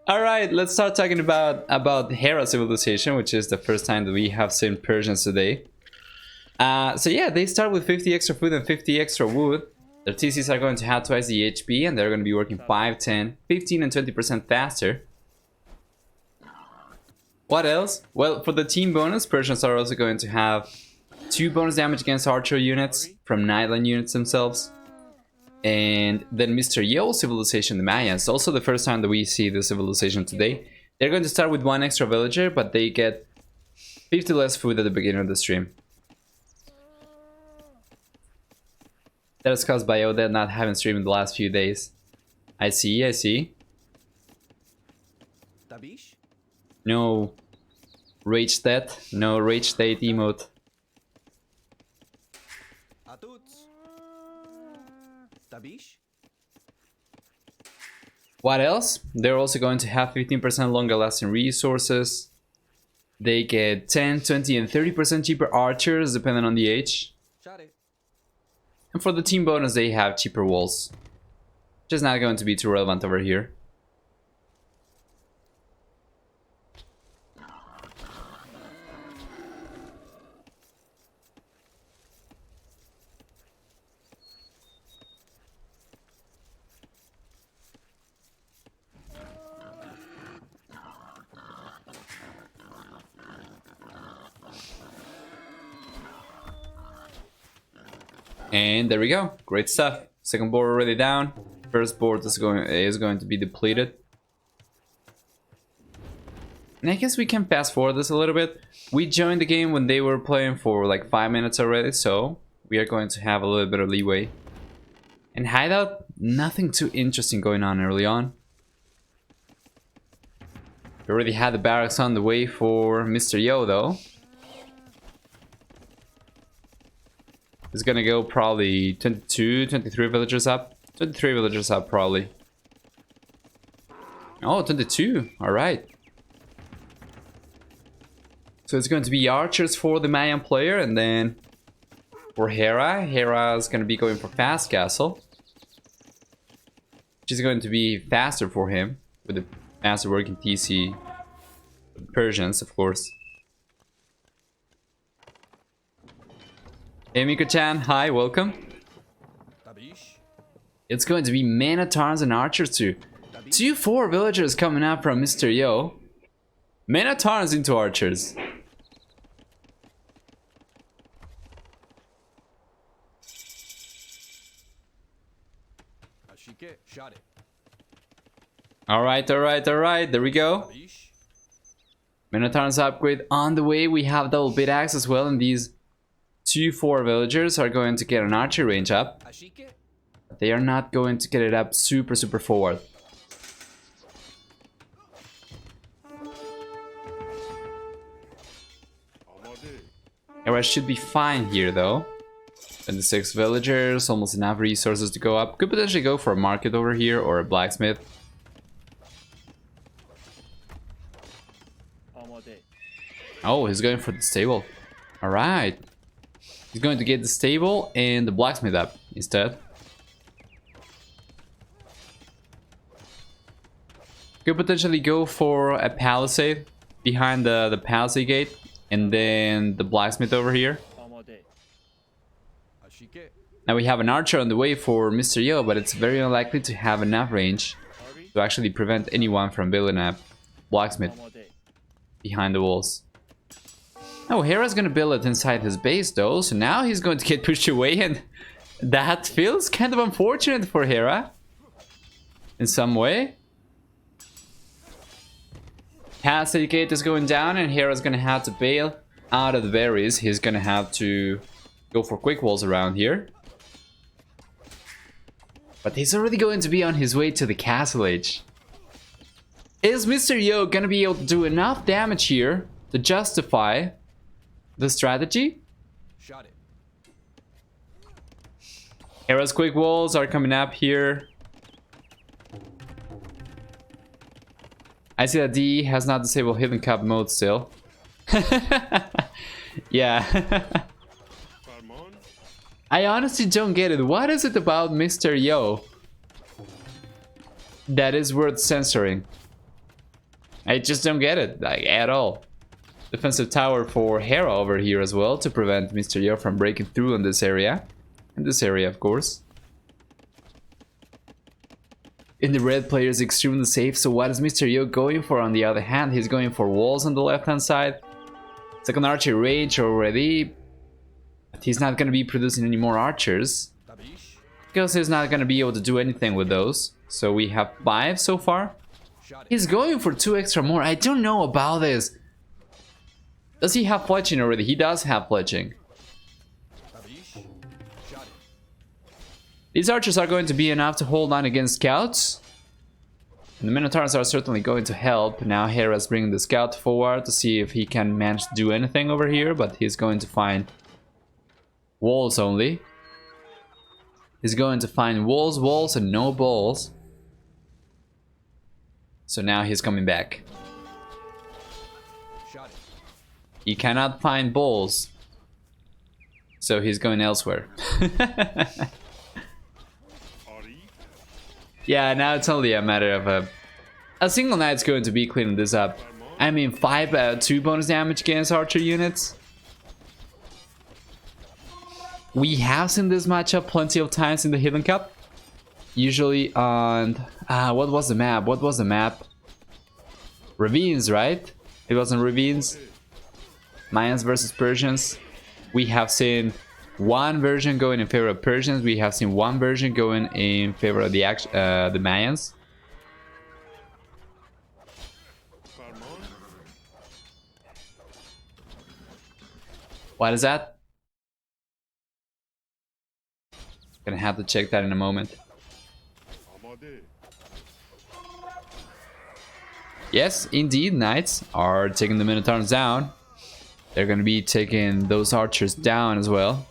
All right, let's start talking about Hera civilization, which is the first time that we have seen Persians today. So yeah, they start with 50 extra food and 50 extra wood. Their TCs are going to have twice the HP, and they're going to be working 5, 10, 15, and 20% faster. What else? Well, for the team bonus, Persians are also going to have 2 bonus damage against archer units from Nightline units themselves. And then Mr. Yo civilization, the Mayans, also the first time that we see the civilization today. They're going to start with 1 extra villager, but they get 50 less food at the beginning of the stream. That is caused by Odette not having streamed in the last few days. I see, I see. No rage state, no rage state emote. What else? They're also going to have 15% longer lasting resources. They get 10, 20, and 30% cheaper archers depending on the age. And for the team bonus, they have cheaper walls. Which is not going to be too relevant over here. And there we go, great stuff. Second board already down. First board is going to be depleted. And I guess we can fast forward this a little bit. We joined the game when they were playing for like 5 minutes already, so we are going to have a little bit of leeway. And hideout, nothing too interesting going on early on. We already had the barracks on the way for Mr. Yo though. It's gonna go probably 22, 23 villagers up. 23 villagers up probably. Oh, 22, alright. So it's going to be archers for the Mayan player, and then for Hera, Hera is gonna be going for fast castle. Which is going to be faster for him, with the faster working TC. Persians, of course. Hey Miko-chan, hi, welcome. It's going to be Man-at-Arms and Archers too. 2-4 villagers coming up from Mr. Yo. Man-at-Arms into Archers. Alright, alright, alright, there we go. Man-at-Arms upgrade on the way. We have double bit axe as well, and these 2-4 villagers are going to get an archery range up. But they are not going to get it up super forward. Hera should be fine here though. 26 villagers, almost enough resources to go up. Could potentially go for a market over here or a blacksmith. Oh, he's going for the stable. Alright. He's going to get the stable and the blacksmith up instead. Could potentially go for a palisade behind the palisade gate, and then the blacksmith over here. Now we have an archer on the way for Mr. Yo, but it's very unlikely to have enough range to actually prevent anyone from building a blacksmith behind the walls. Oh, Hera's gonna build it inside his base though, so now he's going to get pushed away, and that feels kind of unfortunate for Hera in some way. Palisade gate is going down, and Hera's gonna have to bail out of the berries. He's gonna have to go for quick walls around here. But he's already going to be on his way to the castle age. Is Mr. Yo gonna be able to do enough damage here to justify the strategy? Hera's quick walls are coming up here. I see that D has not disabled hidden cup mode still. Yeah. I honestly don't get it. What is it about Mr. Yo that is worth censoring? I just don't get it, like, at all. Defensive tower for Hera over here as well to prevent Mr. Yo from breaking through in this area. In this area, of course. In the red player is extremely safe, so what is Mr. Yo going for on the other hand? He's going for walls on the left hand side. Second archer range already. But he's not going to be producing any more archers. Because he's not going to be able to do anything with those. So we have 5 so far. He's going for 2 extra more. I don't know about this. Does he have fletching already? He does have fletching. These archers are going to be enough to hold on against scouts. And the Minotaurs are certainly going to help. Now Hera's bringing the scout forward to see if he can manage to do anything over here. But he's going to find walls only. He's going to find walls, and no balls. So now he's coming back. He cannot find balls. So he's going elsewhere. Yeah, now it's only a matter of a single knight's going to be cleaning this up. I mean, 2 bonus damage against archer units. We have seen this matchup plenty of times in the Hidden Cup. Usually on... what was the map? What was the map? Ravines, right? It wasn't Ravines. Mayans versus Persians. We have seen one version going in favor of Persians. We have seen one version going in favor of the Mayans. What is that? Gonna have to check that in a moment. Yes, indeed, knights are taking the Minotaurs down. They're gonna be taking those archers down as well.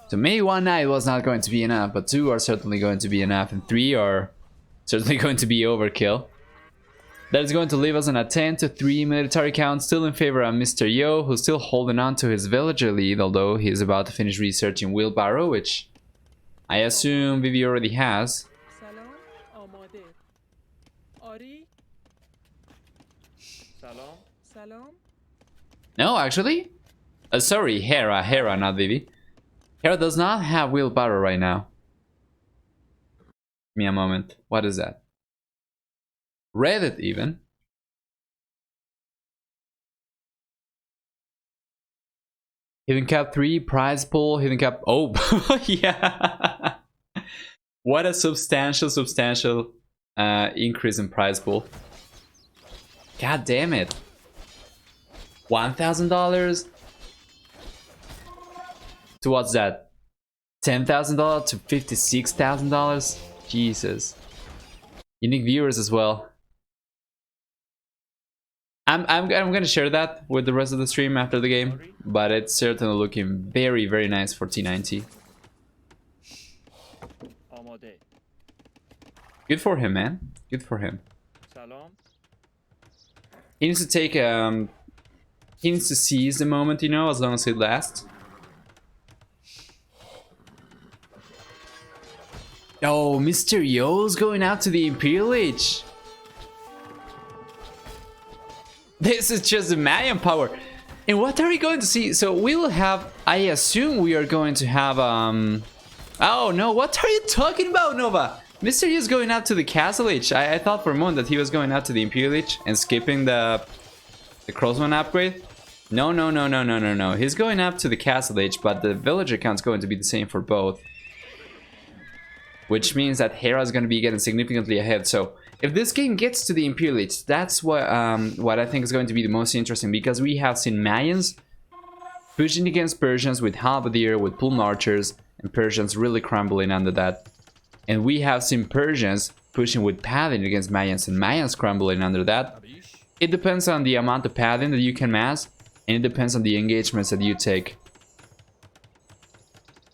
So maybe 1 knight was not going to be enough, but 2 are certainly going to be enough, and 3 are certainly going to be overkill. That is going to leave us on a 10-3 military count, still in favor of Mr. Yo, who's still holding on to his villager lead, although he is about to finish researching Wheelbarrow, which I assume Vivi already has. No, actually? Sorry, Hera, not Vivi. Hera does not have Wheelbarrow right now. Give me a moment. What is that? Reddit even. Hidden Cap 3, prize pool, Hidden Cap... Oh, yeah. What a substantial increase in prize pool. God damn it. $1,000 to what's that? $10,000 to $56,000? Jesus. Unique viewers as well. I'm gonna share that with the rest of the stream after the game, but it's certainly looking very, very nice for T90. Good for him, man. Good for him. He needs to take he needs to seize the moment, you know, as long as it lasts. Oh, Mr. Yo's going out to the Imperial Age. This is just the Mayan power. And what are we going to see? So we will have, I assume we are going to have, oh no, what are you talking about, Nova? Mr. Yo is going out to the Castle Age. I thought for a moment that he was going out to the Imperial Age and skipping the Crossman upgrade. No. He's going up to the Castle Age, but the villager count is going to be the same for both. Which means that Hera is going to be getting significantly ahead. So if this game gets to the Imperial Age, that's what I think is going to be the most interesting, because we have seen Mayans pushing against Persians with Halberdier, with plumed archers, and Persians really crumbling under that. And we have seen Persians pushing with padding against Mayans, and Mayans crumbling under that. It depends on the amount of padding that you can mass, and it depends on the engagements that you take.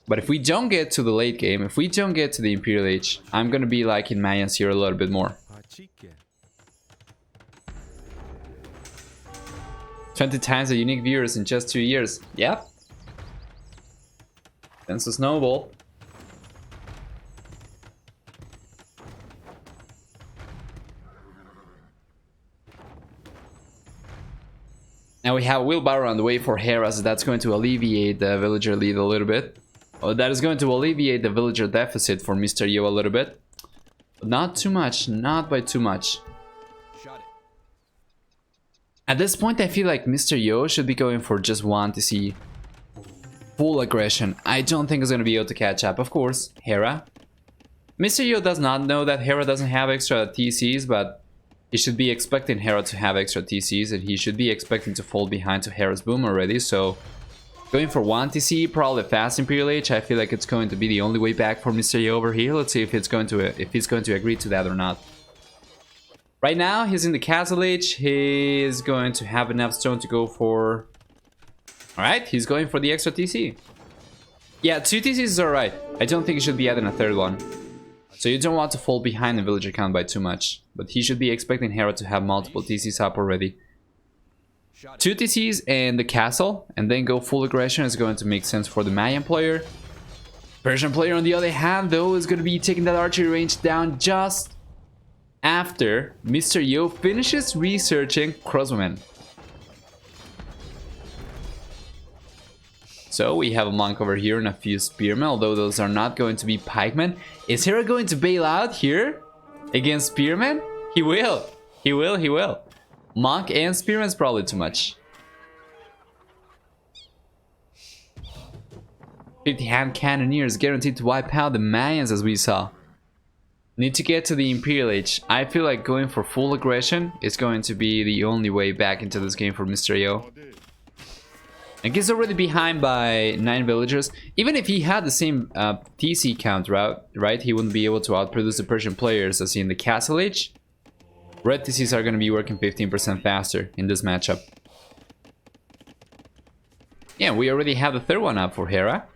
But if we don't get to the late game, if we don't get to the Imperial Age, I'm gonna be liking Mayans here a little bit more. 20 times the unique viewers in just 2 years. Yep. Tends to snowball. Now we have Wheelbarrow on the way for Hera, so that's going to alleviate the villager lead a little bit. Oh, that is going to alleviate the villager deficit for Mr. Yo a little bit. But not too much, not by too much. At this point, I feel like Mr. Yo should be going for just one to see full aggression. I don't think he's going to be able to catch up. Of course, Hera. Mr. Yo does not know that Hera doesn't have extra TCs, but he should be expecting Hera to have extra TCs, and he should be expecting to fall behind to Hera's boom already, so going for 1 TC, probably fast Imperial Age. I feel like it's going to be the only way back for Mr. Yo over here. Let's see if he's going to agree to that or not. Right now, he's in the Castle Age. He's going to have enough stone to go for... Alright, he's going for the extra TC. Yeah, 2 TCs is alright. I don't think he should be adding a third one. So you don't want to fall behind the villager count by too much. But he should be expecting Hera to have multiple TCs up already. 2 TCs and the castle, and then go full aggression is going to make sense for the Mayan player. Persian player on the other hand though is going to be taking that archery range down just after Mr. Yo finishes researching crossbowmen. So we have a monk over here and a few spearmen, although those are not going to be pikemen. Is Hera going to bail out here against spearmen? He will. He will, he will. Monk and spearmen is probably too much. 50 hand cannoneers guaranteed to wipe out the Mayans as we saw. Need to get to the Imperial Age. I feel like going for full aggression is going to be the only way back into this game for Mr. Yo. And he's already behind by 9 villagers. Even if he had the same TC count route, right, he wouldn't be able to outproduce the Persian players as in the Castle Age. Red TCs are going to be working 15% faster in this matchup. Yeah, we already have the third one up for Hera.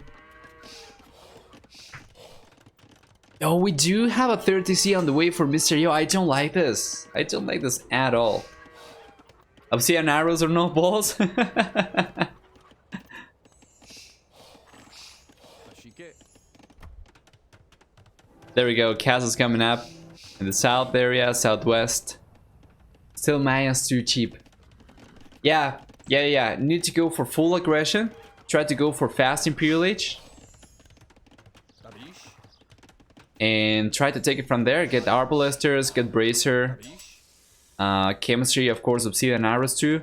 Oh, we do have a third TC on the way for Mr. Yo. I don't like this. I don't like this at all. Obsidian arrows or no balls? There we go, castle's coming up in the south area, southwest. Still Mayans too cheap. Yeah. Need to go for full aggression. Try to go for fast Imperial Age. And try to take it from there. Get Arbalesters, get Bracer. Chemistry, of course, Obsidian arrows too.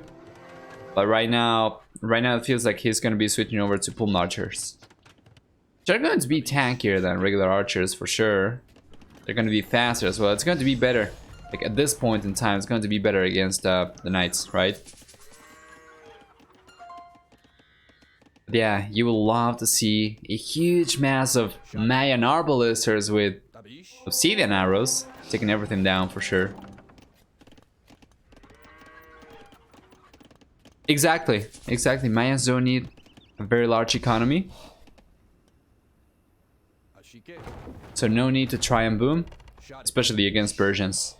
But right now it feels like he's gonna be switching over to Plumed Archers. They're going to be tankier than regular archers for sure. They're going to be faster as well. It's going to be better. Like at this point in time, it's going to be better against the knights, right? But yeah, you will love to see a huge mass of Mayan arbalesters with obsidian arrows taking everything down for sure. Exactly. Mayans don't need a very large economy. So no need to try and boom, especially against Persians.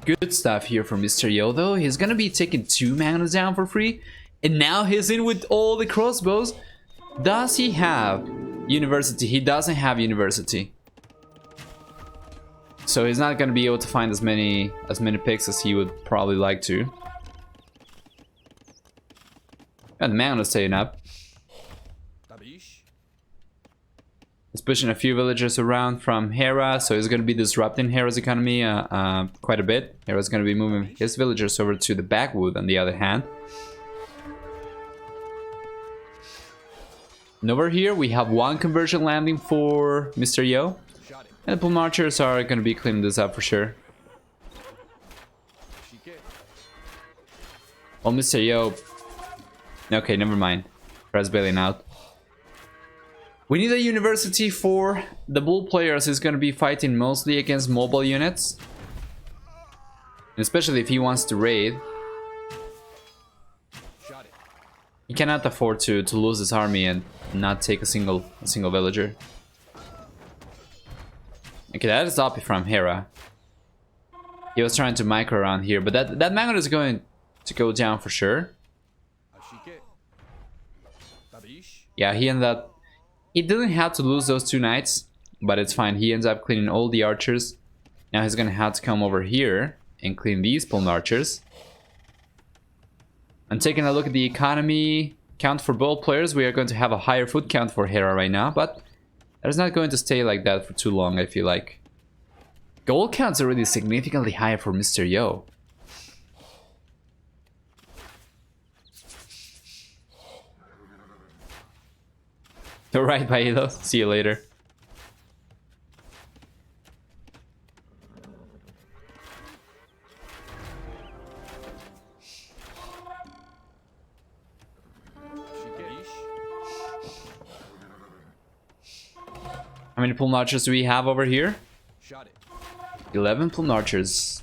Good stuff here from Mr. Yo though. He's gonna be taking 2 manas down for free. And now he's in with all the crossbows. Does he have university? He doesn't have university. So he's not gonna be able to find as many picks as he would probably like to. And the man is staying up. He's pushing a few villagers around from Hera, so he's gonna be disrupting Hera's economy quite a bit. Hera's gonna be moving his villagers over to the backwood on the other hand. And over here we have 1 conversion landing for Mr. Yo. And the Plumed Archers are gonna be cleaning this up for sure. Well, Mr. Yo... Okay, never mind. Press bailing out. We need a university for the bull players. Is going to be fighting mostly against mobile units. Especially if he wants to raid. He cannot afford to lose his army and not take a single villager. Okay, that is OP from Hera. He was trying to micro around here, but that magnet is going to go down for sure. Yeah, he ended up... He didn't have to lose those 2 knights. but it's fine. He ends up cleaning all the archers. Now he's gonna have to come over here and clean these plumed archers. And taking a look at the economy count for both players, we are going to have a higher food count for Hera right now, but that is not going to stay like that for too long, I feel like. Gold count's already significantly higher for Mr. Yo. Alright, Bailo. See you later. How many plume archers do we have over here? 11 plume archers.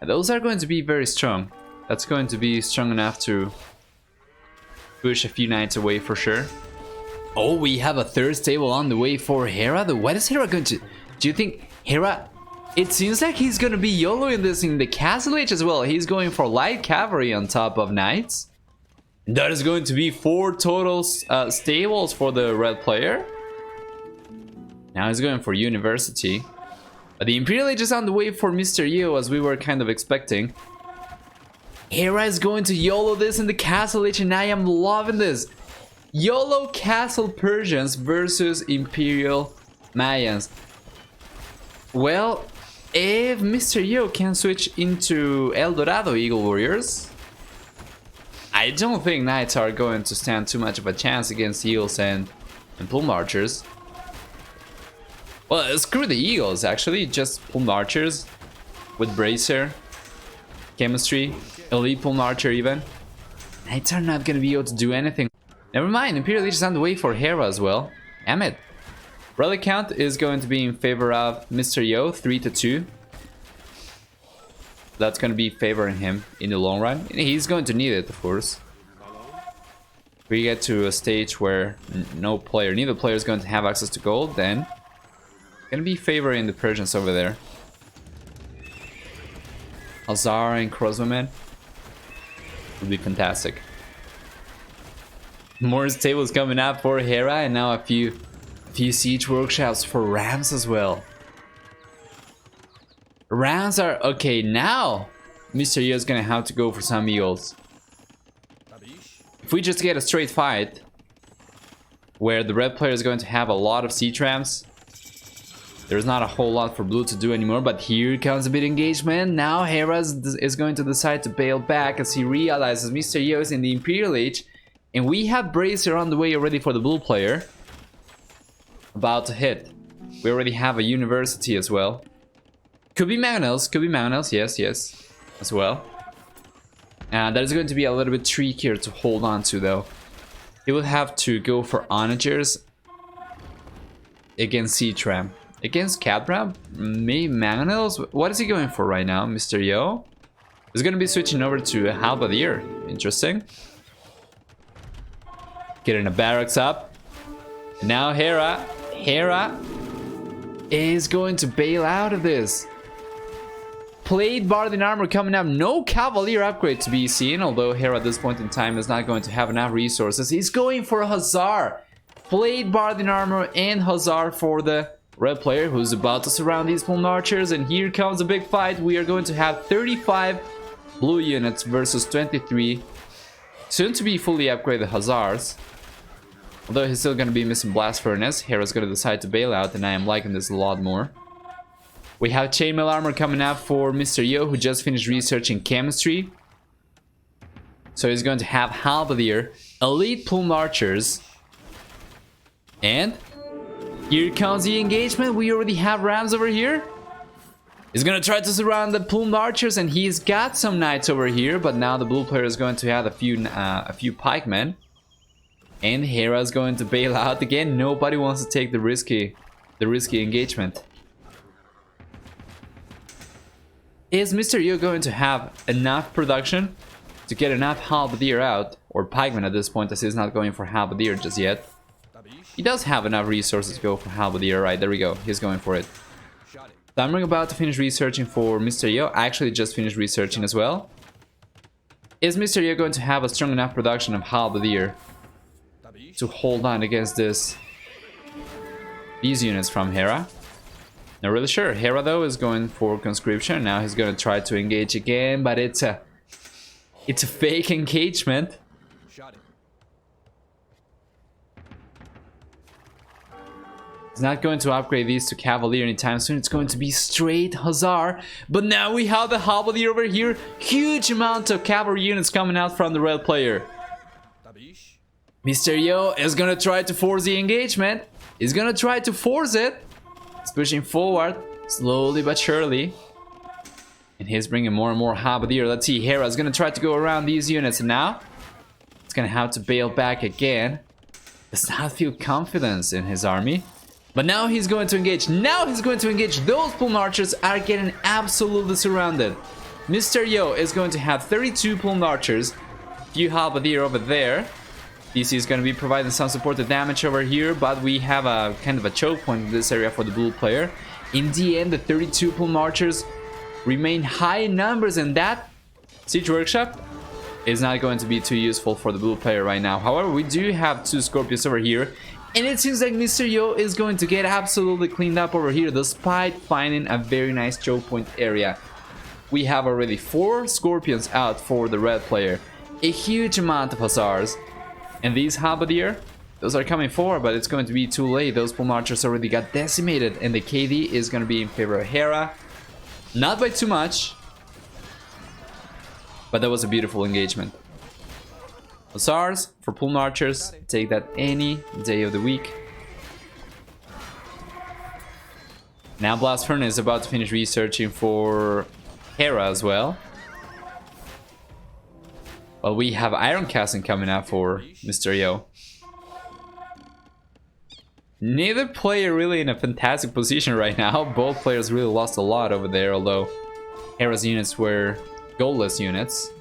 And those are going to be very strong. That's going to be strong enough to push a few knights away for sure. Oh, we have a third stable on the way for Hera. What is Hera going to... Do you think Hera... It seems like he's going to be YOLOing this in the castle age as well. He's going for light cavalry on top of knights. That is going to be 4 total stables for the red player. Now he's going for university. But the Imperial Age is on the way for Mr. Yo, as we were kind of expecting. Hera is going to YOLO this in the castle age, and I am loving this. YOLO Castle Persians versus Imperial Mayans. Well, if Mr. Yo can switch into El Dorado Eagle Warriors, I don't think Knights are going to stand too much of a chance against Eagles and Plume Archers. Well, screw the Eagles actually, just Plume Archers with Bracer, Chemistry, Elite Plume Archer even. Knights are not gonna be able to do anything. Never mind, Imperial Age is on the way for Hera as well. Damn it. Relic count is going to be in favor of Mr. Yo, 3-2. That's going to be favoring him in the long run. He's going to need it, of course. If we get to a stage where neither player is going to have access to gold, then going to be favoring the Persians over there. Hazara and Crosswomen would be fantastic. More tables coming up for Hera, and now a few siege workshops for Rams as well. Rams are okay now. Mr. Yo is gonna have to go for some eagles. If we just get a straight fight where the red player is going to have a lot of siege rams, there's not a whole lot for blue to do anymore. But here comes a bit engagement. Now Hera is going to decide to bail back as he realizes Mr. Yo is in the Imperial Age. And we have Bracer on the way already for the blue player. About to hit. We already have a university as well. Could be Mangonels, yes, as well. And that is going to be a little bit trickier to hold on to though. He will have to go for Onagers against Siege Ram. Against Cadram? Maybe Mangonels? What is he going for right now, Mr. Yo? He's going to be switching over to a Halberdier. Interesting. Getting the barracks up. And now Hera is going to bail out of this. Plate Bardin armor coming up. No Cavalier upgrade to be seen, although Hera at this point in time is not going to have enough resources. He's going for Hazar. Plate Bardin armor and Hazar for the red player, who's about to surround these Plume Archers. And here comes a big fight. We are going to have 35 blue units versus 23 soon to be fully upgraded Hazars. Although he's still going to be missing Blast Furnace, Hera's going to decide to bail out, and I am liking this a lot more. We have Chainmail Armor coming up for Mr. Yo, who just finished researching Chemistry. So he's going to have Halberdier, Elite Plume Archers. And here comes the engagement. We already have Rams over here. He's going to try to surround the Plumed Archers, and he's got some Knights over here. But now the blue player is going to have a few Pikemen. And Hera is going to bail out again. Nobody wants to take the risky engagement. Is Mr. Yo going to have enough production to get enough Halberdier out? Or Pikemen at this point, as he's not going for Halberdier just yet. He does have enough resources to go for Halberdier. Right, there we go. He's going for it. So I'm about to finish researching for Mr. Yo. I actually just finished researching as well. Is Mr. Yo going to have a strong enough production of Halberdier to hold on against this these units from Hera. Not really sure. Hera though is going for conscription. Now he's gonna try to engage again, but it's a fake engagement. He's not going to upgrade these to Cavalier anytime soon. It's going to be straight Hussar. But now we have the Halberdier over here. Huge amount of cavalry units coming out from the red player. Mr. Yo is going to try to force the engagement. He's going to try to force it. He's pushing forward slowly but surely. And he's bringing more and more Halberdier. Let's see. Hera is going to try to go around these units. And now it's going to have to bail back again. Does not feel confidence in his army. But now he's going to engage. Now he's going to engage. Those plume archers are getting absolutely surrounded. Mr. Yo is going to have 32 plumed archers. Few halberdier over there. DC is going to be providing some supportive damage over here, but we have a kind of a choke point in this area for the blue player. In the end, the 32 plume archers remain high in numbers, and that siege workshop is not going to be too useful for the blue player right now. However, we do have 2 scorpions over here. And it seems like Mr. Yo is going to get absolutely cleaned up over here, despite finding a very nice choke point area. We have already 4 scorpions out for the red player, a huge amount of hussars, and these halberdier, those are coming forward, but it's going to be too late. Those plume archers already got decimated, and the KD is going to be in favor of Hera. Not by too much, but that was a beautiful engagement. Hussars for plume archers, take that any day of the week. Now Blast Furnace is about to finish researching for Hera as well. Well, we have Iron Casting coming out for Mr. Yo. Neither player really in a fantastic position right now. Both players really lost a lot over there, although Hera's units were goalless units.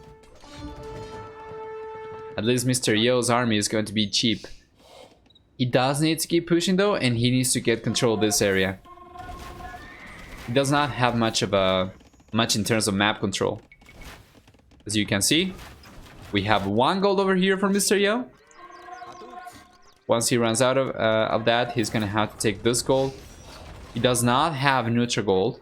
At least Mr. Yo's army is going to be cheap. He does need to keep pushing though, and he needs to get control of this area. He does not have much in terms of map control. As you can see, we have 1 gold over here for Mr. Yo. Once he runs out of that, he's gonna have to take this gold. He does not have neutral gold.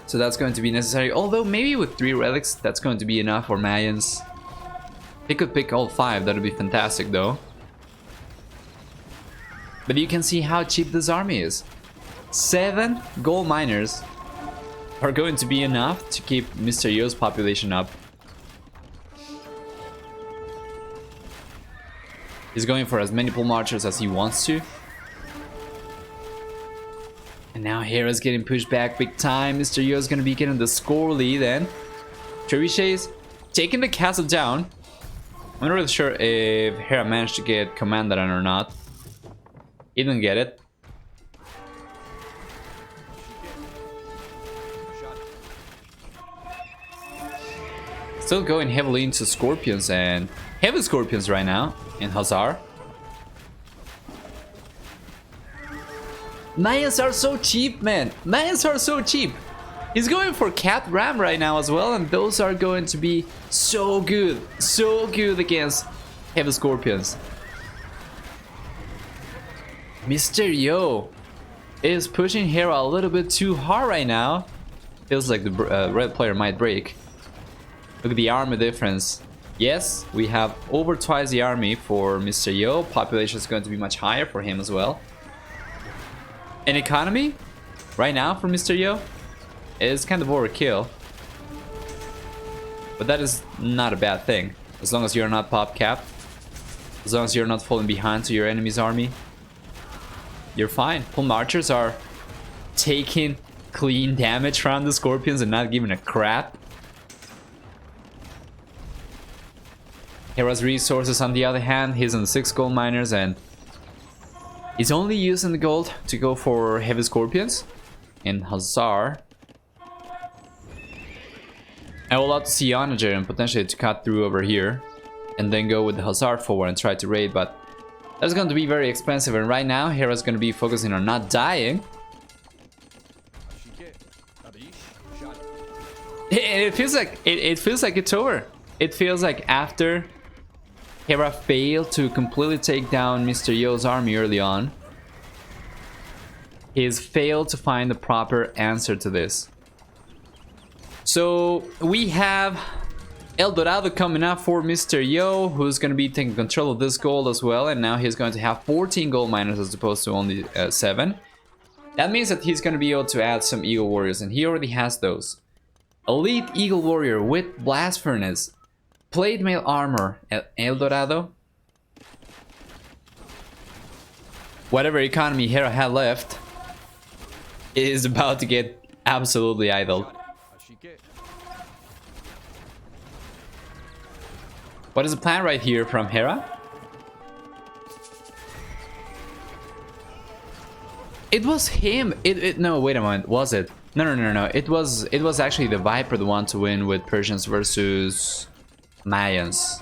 So that's going to be necessary, although maybe with 3 relics that's going to be enough for Mayans. They could pick all 5, that would be fantastic though. But you can see how cheap this army is. 7 gold miners are going to be enough to keep Mr. Yo's population up. He's going for as many plume archers as he wants to. And now Hera's getting pushed back big time. Mr. Yo is going to be getting the score lead then. Trebuchet's taking the castle down. I'm not really sure if Hera managed to get command on or not. He didn't get it. Still going heavily into scorpions and heavy scorpions right now in Hussar. Mayans are so cheap, man. Mayans are so cheap. He's going for Cat Ram right now as well, and those are going to be so good against heavy scorpions. Mr. Yo is pushing Hera a little bit too hard right now. Feels like the red player might break. Look at the army difference. Yes, we have over twice the army for Mr. Yo. Population is going to be much higher for him as well. And economy right now for Mr. Yo is kind of overkill, but that is not a bad thing as long as you're not pop capped, as long as you're not falling behind to your enemy's army. You're fine. Plume archers are taking clean damage from the scorpions and not giving a crap. Hera's resources on the other hand, he's on 6 gold miners and he's only using the gold to go for heavy scorpions in Hussar. I will love to see Onager and potentially to cut through over here and then go with the Hussar forward and try to raid, but that's going to be very expensive, and right now Hera's going to be focusing on not dying. It feels like it feels like it's over. It feels like after Hera failed to completely take down Mr. Yo's army early on, he's failed to find the proper answer to this. So we have El Dorado coming up for Mr. Yo, who's going to be taking control of this gold as well, and now he's going to have 14 gold miners as opposed to only 7. That means that he's going to be able to add some Eagle Warriors, and he already has those. Elite Eagle Warrior with Blast Furnace, Plate Mail Armor, El Dorado. Whatever economy Hera had left is about to get absolutely idled. What is the plan right here from Hera? It was him. No, wait a moment. Was it? No. It was actually the Viper, the one to win with Persians versus Mayans.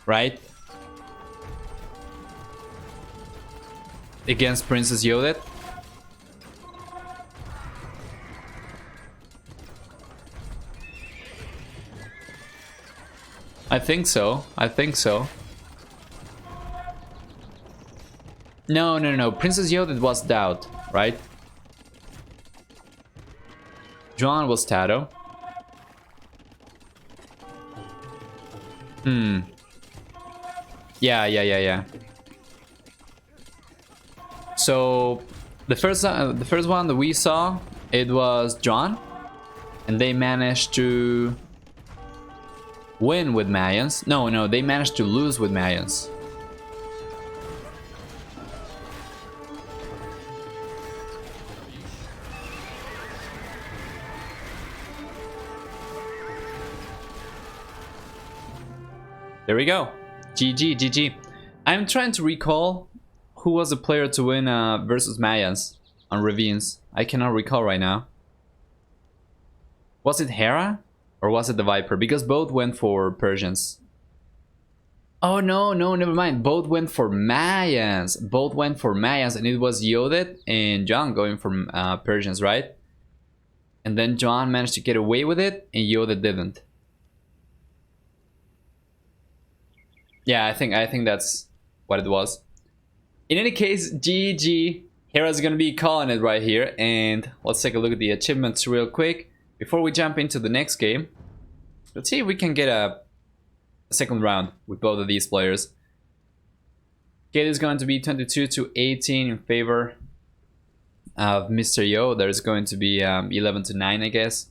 Right? Against Princess Yodet. I think so. No. Princess Yodet was Doubt, right? John was Tato. Yeah. So the first one that we saw, it was John, and they managed to win with Mayans. No, they managed to lose with Mayans. There we go. GG. I'm trying to recall who was the player to win versus Mayans on Ravines. I cannot recall right now. Was it Hera? Or was it the Viper? Because both went for Persians. Oh no, never mind. Both went for Mayans. And it was Yodet and John going for Persians, right? And then John managed to get away with it, and Yodet didn't. Yeah, I think that's what it was. In any case, GG. Hera's gonna be calling it right here, and let's take a look at the achievements real quick. Before we jump into the next game, let's see if we can get a second round with both of these players. It is going to be 22 to 18 in favor of Mr. Yo. There's going to be 11 to 9, I guess.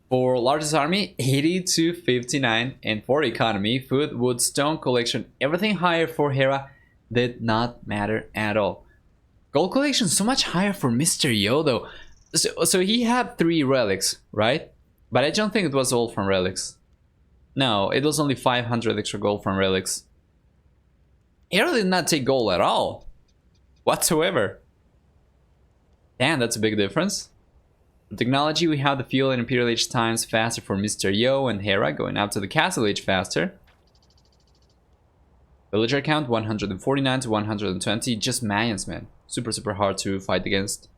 For largest army, 80 to 59. And for economy, food, wood, stone collection, everything higher for Hera did not matter at all. Gold collection so much higher for Mr. Yo though. So he had 3 relics, right? But I don't think it was all from relics. No, it was only 500 extra gold from relics. Hera did not take gold at all. Whatsoever. Damn, that's a big difference. For technology, we have the fuel and Imperial Age times faster for Mr. Yo and Hera, going up to the Castle Age faster. Villager count 149 to 120. Just Mayans, man. Super hard to fight against.